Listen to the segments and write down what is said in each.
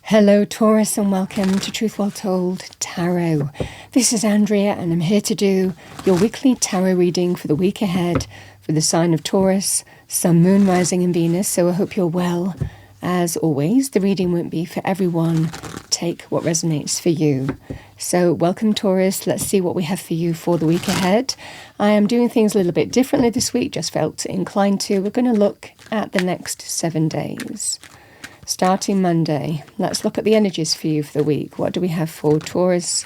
Hello Taurus and welcome to Truth Well Told Tarot. This is Andrea and I'm here to do your weekly tarot reading for the week ahead for the sign of Taurus, Sun, Moon, Rising and Venus. So I hope you're well. As always, the reading won't be for everyone. Take what resonates for you. So welcome Taurus. Let's see what we have for you for the week ahead. I am doing things a little bit differently this week, just felt inclined to. We're going to look at the next 7 days. Starting Monday, let's look at the energies for you for the week. What do we have for Taurus?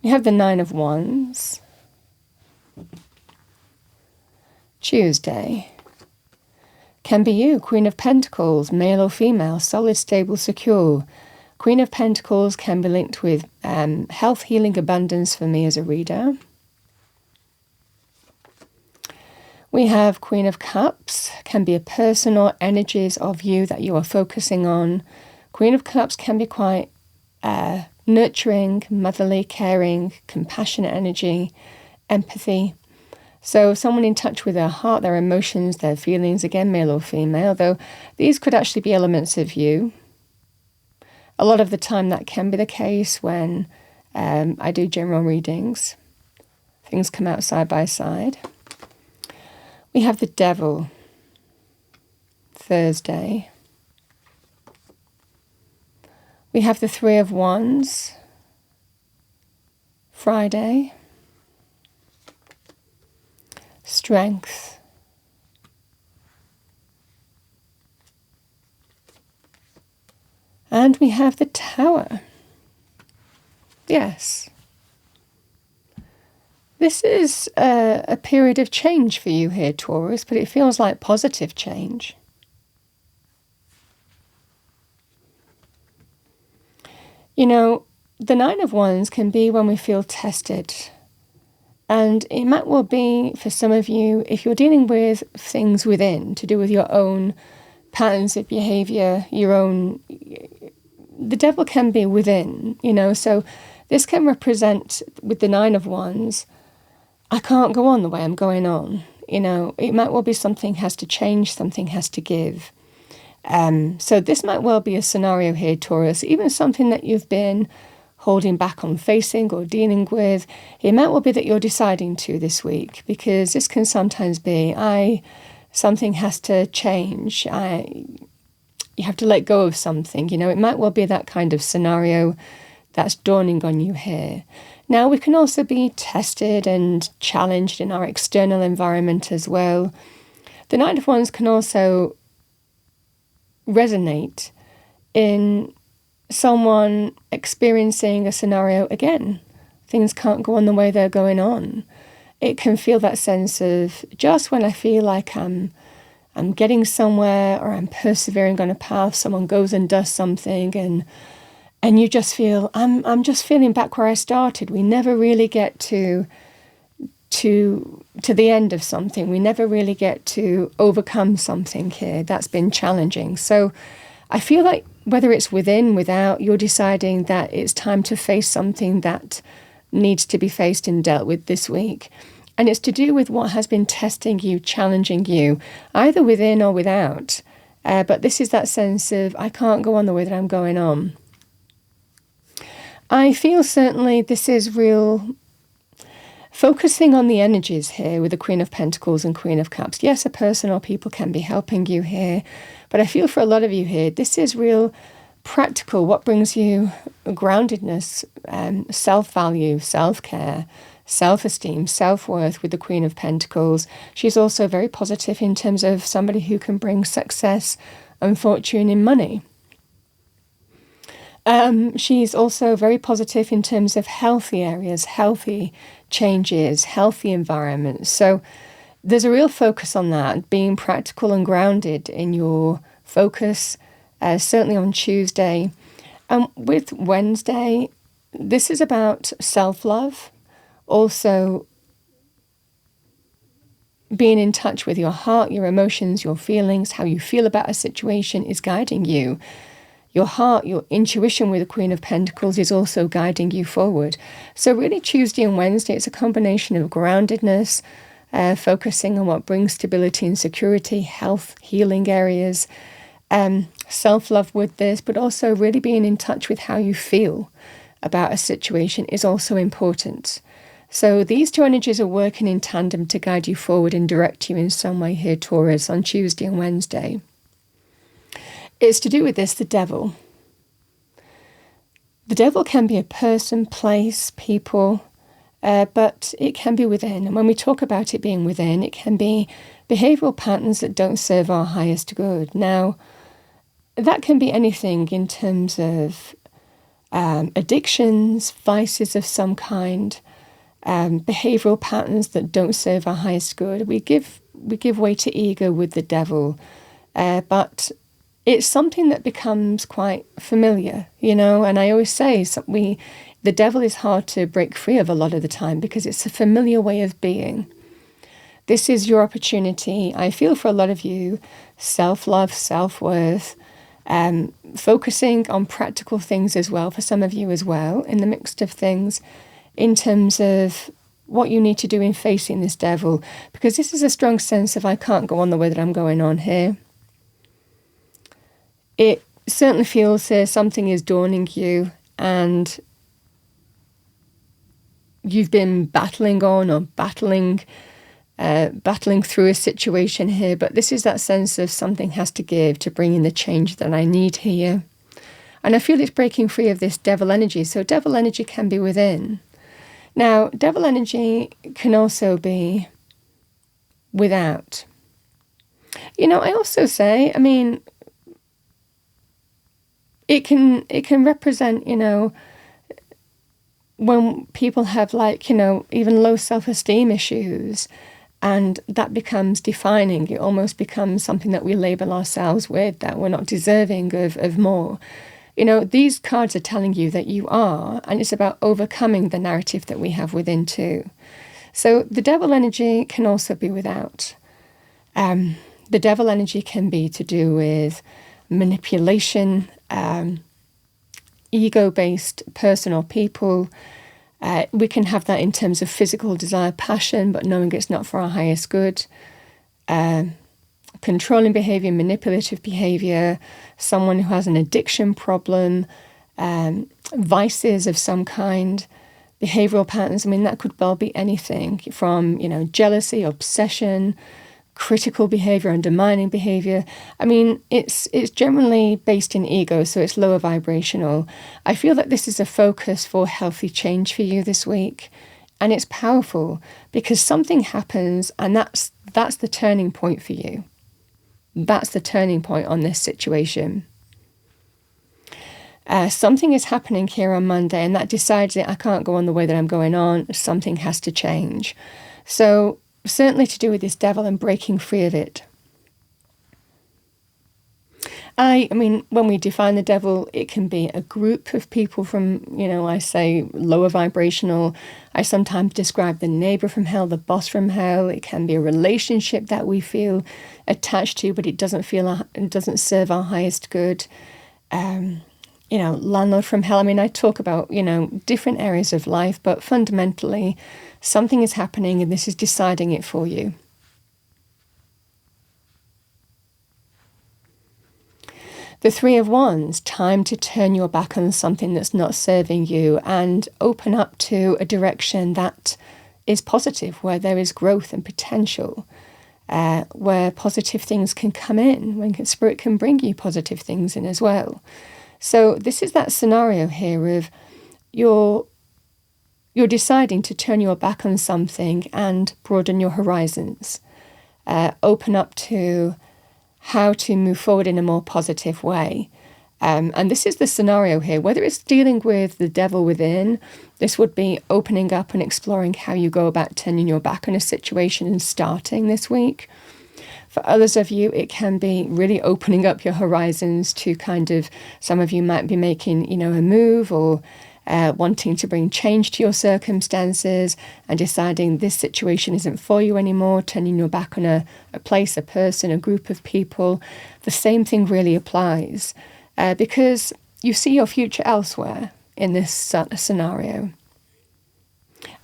We have the Nine of Wands. Tuesday. Can be you, Queen of Pentacles, male or female, solid, stable, secure. Queen of Pentacles can be linked with health, healing, abundance for me as a reader. We have Queen of Cups, can be a person or energies of you that you are focusing on. Queen of Cups can be quite nurturing, motherly, caring, compassionate energy, empathy. So someone in touch with their heart, their emotions, their feelings, again, male or female, though these could actually be elements of you. A lot of the time that can be the case when I do general readings. Things come out side by side. We have the Devil, Thursday. We have the Three of Wands, Friday. Strength. And we have the Tower. Yes. This is a period of change for you here, Taurus, but it feels like positive change. You know, the Nine of Wands can be when we feel tested. And it might well be for some of you, if you're dealing with things within, to do with your own patterns of behavior, the devil can be within, so this can represent, with the Nine of Wands, I can't go on the way I'm going on. It might well be something has to change, something has to give. So this might well be a scenario here, Taurus, even something that you've been holding back on facing or dealing with. It might well be that you're deciding to this week, because this can sometimes be, something has to change. You have to let go of something. It might well be that kind of scenario that's dawning on you here. Now, we can also be tested and challenged in our external environment as well. The Nine of Wands can also resonate in someone experiencing a scenario again. Things can't go on the way they're going on. It can feel that sense of just when I feel like I'm getting somewhere or I'm persevering on a path, someone goes and does something and you just feel, I'm just feeling back where I started. We never really get to the end of something. We never really get to overcome something here that's been challenging. So I feel like whether it's within, without, you're deciding that it's time to face something that needs to be faced and dealt with this week. And it's to do with what has been testing you, challenging you, either within or without. But this is that sense of, I can't go on the way that I'm going on. I feel certainly this is real focusing on the energies here with the Queen of Pentacles and Queen of Cups. Yes, a person or people can be helping you here, but I feel for a lot of you here, this is real practical, what brings you groundedness, self-value, self-care, self-esteem, self-worth with the Queen of Pentacles. She's also very positive in terms of somebody who can bring success and fortune in money. She's also very positive in terms of healthy areas, healthy changes, healthy environments. So there's a real focus on that, being practical and grounded in your focus, certainly on Tuesday. With Wednesday, this is about self-love, also being in touch with your heart, your emotions, your feelings, how you feel about a situation is guiding you. Your heart, your intuition with the Queen of Pentacles is also guiding you forward. So really Tuesday and Wednesday, it's a combination of groundedness, focusing on what brings stability and security, health, healing areas, Self-love with this, but also really being in touch with how you feel about a situation is also important. So these two energies are working in tandem to guide you forward and direct you in some way here, Taurus, on Tuesday and Wednesday. It's to do with this, the devil. The devil can be a person, place, people, but it can be within. And when we talk about it being within, it can be behavioural patterns that don't serve our highest good. Now, that can be anything in terms of addictions, vices of some kind, behavioural patterns that don't serve our highest good. We give way to ego with the devil, but it's something that becomes quite familiar, and I always say the devil is hard to break free of a lot of the time because it's a familiar way of being. This is your opportunity, I feel, for a lot of you, self-love, self-worth, focusing on practical things as well, for some of you as well, in the mix of things, in terms of what you need to do in facing this devil, because this is a strong sense of I can't go on the way that I'm going on here. It certainly feels here something is dawning you and you've been battling on or battling through a situation here, but this is that sense of something has to give to bring in the change that I need here. And I feel it's breaking free of this devil energy. So devil energy can be within. Now, devil energy can also be without. I also say, it can represent, when people have even low self-esteem issues, and that becomes defining. It almost becomes something that we label ourselves with, that we're not deserving of more. These cards are telling you that you are, and it's about overcoming the narrative that we have within too. So the devil energy can also be without. The devil energy can be to do with manipulation, ego-based person or people. We can have that in terms of physical desire, passion, but knowing it's not for our highest good. Controlling behavior, manipulative behavior, someone who has an addiction problem, vices of some kind, behavioral patterns. That could well be anything from, jealousy, obsession, critical behavior, undermining behavior. It's generally based in ego, so it's lower vibrational. I feel that this is a focus for healthy change for you this week, and it's powerful because something happens, and that's the turning point for you. That's the turning point on this situation. Something is happening here on Monday, and that decides that I can't go on the way that I'm going on. Something has to change. So certainly to do with this devil and breaking free of it. When we define the devil, it can be a group of people from, I say lower vibrational. I sometimes describe the neighbor from hell, the boss from hell. It can be a relationship that we feel attached to, but it doesn't serve our highest good. Landlord from hell. I talk about, different areas of life, but fundamentally something is happening and this is deciding it for you. The Three of Wands, time to turn your back on something that's not serving you and open up to a direction that is positive, where there is growth and potential, where positive things can come in, when Spirit can bring you positive things in as well. So this is that scenario here of you're deciding to turn your back on something and broaden your horizons, open up to how to move forward in a more positive way. And this is the scenario here. Whether it's dealing with the devil within, this would be opening up and exploring how you go about turning your back on a situation and starting this week. For others of you, it can be really opening up your horizons to some of you might be making, a move or wanting to bring change to your circumstances and deciding this situation isn't for you anymore, turning your back on a place, a person, a group of people. The same thing really applies because you see your future elsewhere in this scenario.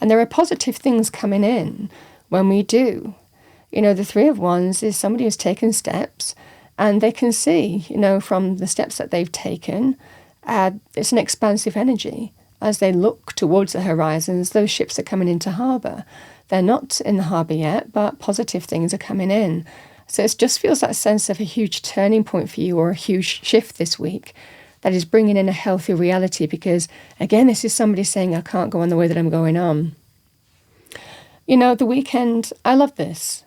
And there are positive things coming in when we do. The Three of Wands is somebody who's taken steps And they can see, from the steps that they've taken, it's an expansive energy. As they look towards the horizons, those ships are coming into harbour. They're not in the harbour yet, but positive things are coming in. So it just feels that sense of a huge turning point for you, or a huge shift this week that is bringing in a healthy reality, because, again, this is somebody saying, I can't go on the way that I'm going on. The weekend, I love this.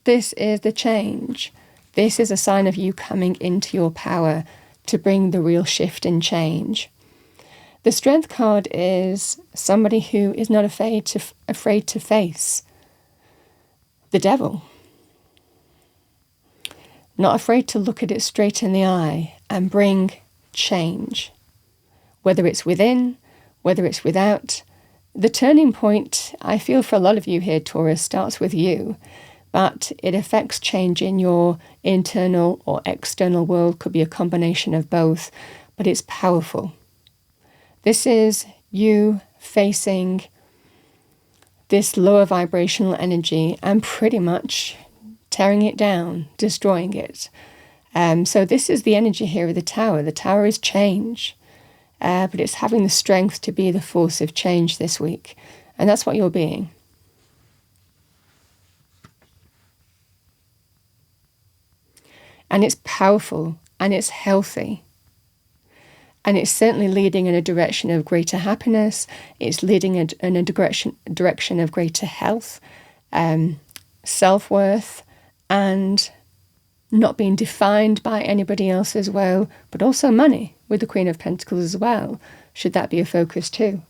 This is the change. This is a sign of you coming into your power to bring the real shift and change. The Strength card is somebody who is not afraid to face the devil. Not afraid to look at it straight in the eye and bring change. Whether it's within, whether it's without. The turning point, I feel for a lot of you here, Taurus, starts with you, but it affects change in your internal or external world. Could be a combination of both, but it's powerful. This is you facing this lower vibrational energy and pretty much tearing it down, destroying it. So this is the energy here of the Tower. The Tower is change, but it's having the strength to be the force of change this week. And that's what you're being. And it's powerful and it's healthy. And it's certainly leading in a direction of greater happiness. It's leading in a direction of greater health, self-worth, and not being defined by anybody else as well, but also money with the Queen of Pentacles as well, should that be a focus too.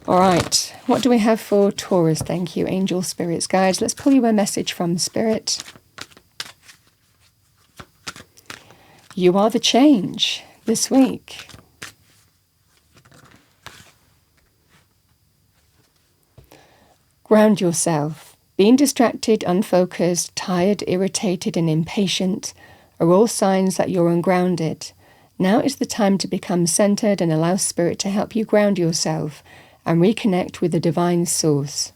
All right, what do we have for Taurus? Thank you, angel, spirits, guides. Let's pull you a message from Spirit. You are the change this week. Ground yourself. Being distracted, unfocused, tired, irritated, and impatient are all signs that you're ungrounded. Now is the time to become centered and allow Spirit to help you ground yourself and reconnect with the divine source.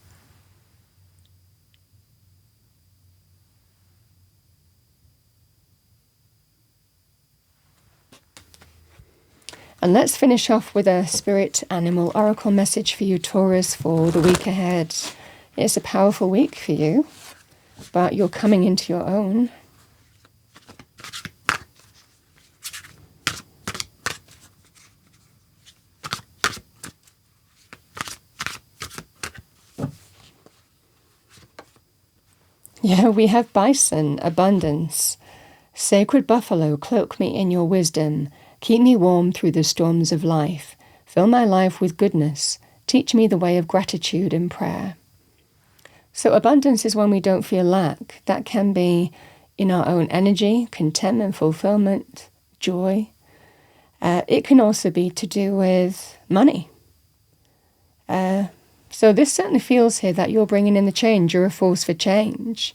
And let's finish off with a Spirit Animal Oracle message for you, Taurus, for the week ahead. It's a powerful week for you, but you're coming into your own. Yeah, we have bison, abundance. Sacred buffalo, cloak me in your wisdom. Keep me warm through the storms of life. Fill my life with goodness. Teach me the way of gratitude and prayer. So abundance is when we don't feel lack. That can be in our own energy, contentment, fulfillment, joy. It can also be to do with money. So this certainly feels here that you're bringing in the change. You're a force for change.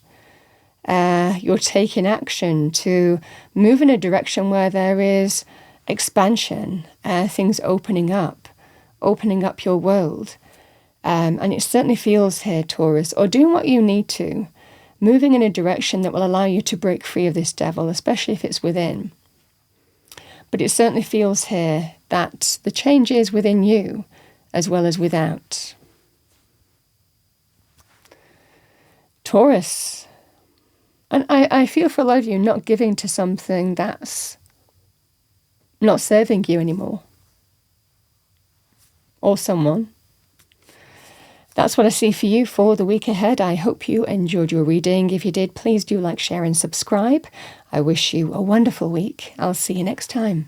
You're taking action to move in a direction where there is expansion, things opening up your world. And it certainly feels here, Taurus, or doing what you need to, moving in a direction that will allow you to break free of this devil, especially if it's within. But it certainly feels here that the change is within you as well as without. Taurus, and I feel for a lot of you not giving to something that's not serving you anymore, or someone. That's what I see for you for the week ahead. I hope you enjoyed your reading. If you did, please do like, share, and subscribe. I wish you a wonderful week. I'll see you next time.